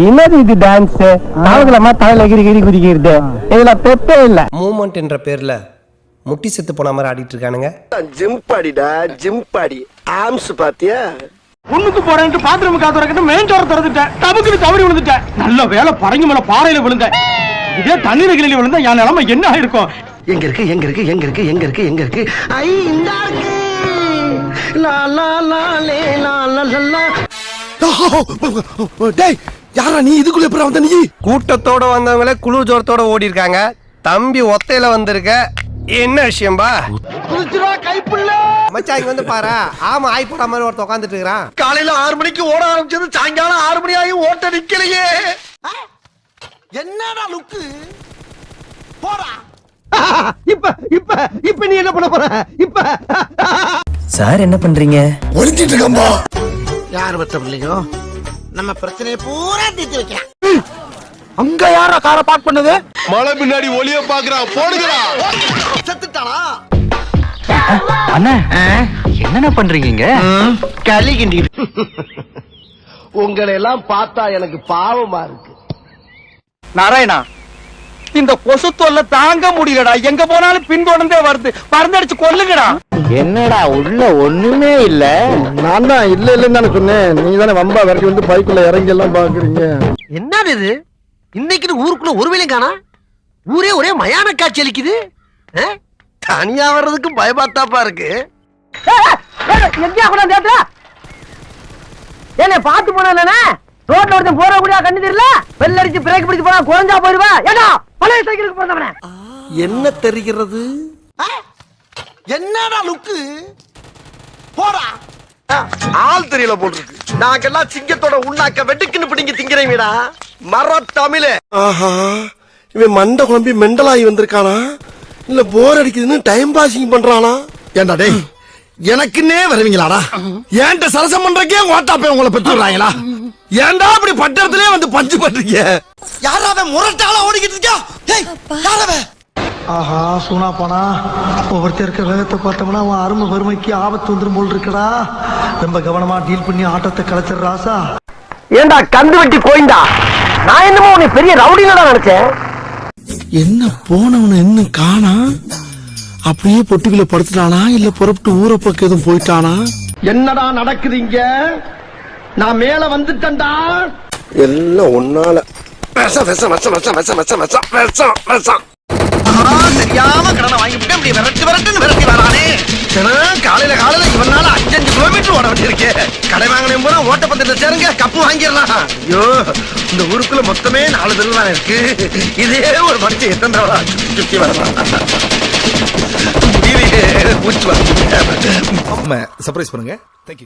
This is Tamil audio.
என்னது இது டான்ஸ்? அவங்களமா தலையில கிரி குதிக்கிறது, இதுல பெப்பே இல்ல. மூமெண்ட் என்ற பேர்ல முட்டி செத்து போன மாதிரி ஆடிட்டு இருக்கானுங்க. ஜிம்பாடிடா ஜிம்பாடி ஆம்ஸ் பாத்தியா? ஒண்ணுக்கு போறேன்ட்டு பாத்ரூம் காத்துறக்கிட்ட மெயின் டோர் திறந்துட்டேன், டபுக்குன்னு தவறி விழுந்துட்டேன். நல்ல வேலை பறங்கி மேல பாறையில விழுந்தேன். இதே தண்ணீர் கிளியில விழுந்தா என் நிலைமை என்ன ஆயிருக்கும்? எங்க இருக்கு எங்க இருக்கு எங்க இருக்கு எங்க இருக்கு எங்க இருக்கு? ஐ இந்த இருக்கு. லா லா லா லே லா லா லா. டேய் யாரா நீ? இதுக்குள்ள எப்பற வந்த நீ? கூட்டத்தோட வந்தவங்களே குளிர் ஜோரத்தோட ஓடி இருக்காங்க. தம்பி ஒத்தையில வந்திருக்க, என்ன விஷயம்பா? குதிச்சுடா கைப்புள்ள. மச்சான் இங்க வந்து பாரு. ஆமா ஆய் போற மாதிரி ஒருத்த உட்கார்ந்துட்டு இருக்கான். காலையில 6 மணிக்கு ஓட ஆரம்பிச்சது சாயங்காலம் 6 மணி ஆகி ஓட்ட நிக்கலையே. என்னடா லுக்கு? போடா. இப்ப இப்ப இப்ப நீ என்ன பண்ண போற? இப்ப சார் என்ன பண்றீங்க? ஒளிச்சிட்டு இருக்கம்பா. யார் பத்த பிள்ளைங்க நம்ம பிரச்சனையை பூரா தீர்த்து வைக்கலாம். அங்க யாரா காரை பார்க் பண்ணது? மழை பின்னாடி ஒளிய பாக்குறான், போடுங்கடா. செத்துட்டானா? அண்ணா என்னென்ன பண்றீங்க? களி கிண்டி. உங்களை எல்லாம் பார்த்தா எனக்கு பாவமா இருக்கு. நாராயணா, இந்த கொசு தொல்லை தாங்க முடியலடா. எங்க போனாலும் பின்தொடர்ந்தே வருது. பறந்தடிச்சு கொல்லுங்கடா. என்னடா உள்ள ஒண்ணுமே இல்ல? நான் தான் இல்ல இல்லன்னு தானே சொன்னேன். நீங்க தானே வம்பா வரைக்கும் வந்து பைக்குள்ள இறங்கி எல்லாம் பாக்குறீங்க. என்னது இது? இன்னைக்கு ஊருக்குள்ள ஒரு வேலையும் காணா. ஊரே ஒரே மயான காட்சி அளிக்குது. தனியா வர்றதுக்கு பயமாத்தாப்பா இருக்கு. எங்கயா கூட தேட்டா என்ன பாத்து போனா ரோட்ல ஒருத்தன் போற கூடிய கண்ணு தெரியல. பெல் அடிச்சு பிரேக் பிடிச்சு போனா குறைஞ்சா போயிருவா. ஏடா பழைய சைக்கிளுக்கு போறவனே என்ன தெரிகிறது? என்னடா லுக்கு? போடா. ஆள் தெரியல போட்டுருக்கு. நாங்கெல்லாம் சிங்கத்தோட உண்ணாக்க வெட்டுக்குன்னு பிடிங்க திங்கிறீங்கடா. மர தமிழே. ஆஹா, இவன் மண்டை குழம்பி மெண்டலாகி வந்திருக்கானா இல்ல போர் அடிக்குதுன்னு டைம் பாசிங் பண்றானா? ஏண்டா டேய், எனக்குன்னே வருவீங்களாடா? ஏன்ட்ட சரசம் பண்றக்கே ஓட்டாப்பே உங்களை பெற்றுறாங்களா? ஏன்டா அப்படி பட்டத்திலே வந்து பஞ்சு பண்றீங்க? யாராவே முரட்டால ஓடிக்கிட்டு இருக்கா? டேய் யாராவே? ஆஹா சூனா போனா ஒவ்வொருத்தர் இருக்க வேகத்தை பார்த்தோம்னா அவன் அருமை வறுமைக்கு ஆபத்து வந்துடும் போல் இருக்கடா. ரொம்ப கவனமா டீல் பண்ணி ஆட்டத்தை கலைச்சிட ராசா. ஏண்டா கந்து வெட்டி கோயிண்டா, நான் என்னமோ உன்னை பெரிய ரவுடினடா நினைச்சேன். என்ன போனவன இன்னும் காணா? அப்படியே பொட்டுக்குள்ள படுத்துட்டானா இல்ல புறப்பட்டு ஊரை பக்கம் எதுவும் போயிட்டானா? என்னடா நடக்குதுங்க? நான் மேல வந்துட்டேன்டா. எல்லாம் ஒன்னால விஷம் விஷம் விஷம் விஷம் விஷம் விஷம் விஷம் விஷம் விஷம். தெரியாம கடனை வாங்கிட்டு அப்படி விரட்டு விரட்டுன்னு விரட்டி வரானே. காலையில இவனால 5 கிலோமீட்டர் ஓட வேண்டியிருக்கு. கடை வாங்கினேன் போனா ஓட்டப்பந்தத்துல சேருங்க, கப்பு வாங்கிடலாம். ஐயோ, இந்த ஊருக்குள்ள மொத்தமே 4 பேர் தான் இருக்கு. இதே ஒரு மனுஷன் எத்தனை தடவை சுத்தி வரலாம்? முடியலையே, மூச்சு வர. சர்ப்ரைஸ் பண்ணுங்க. தேங்க்யூ.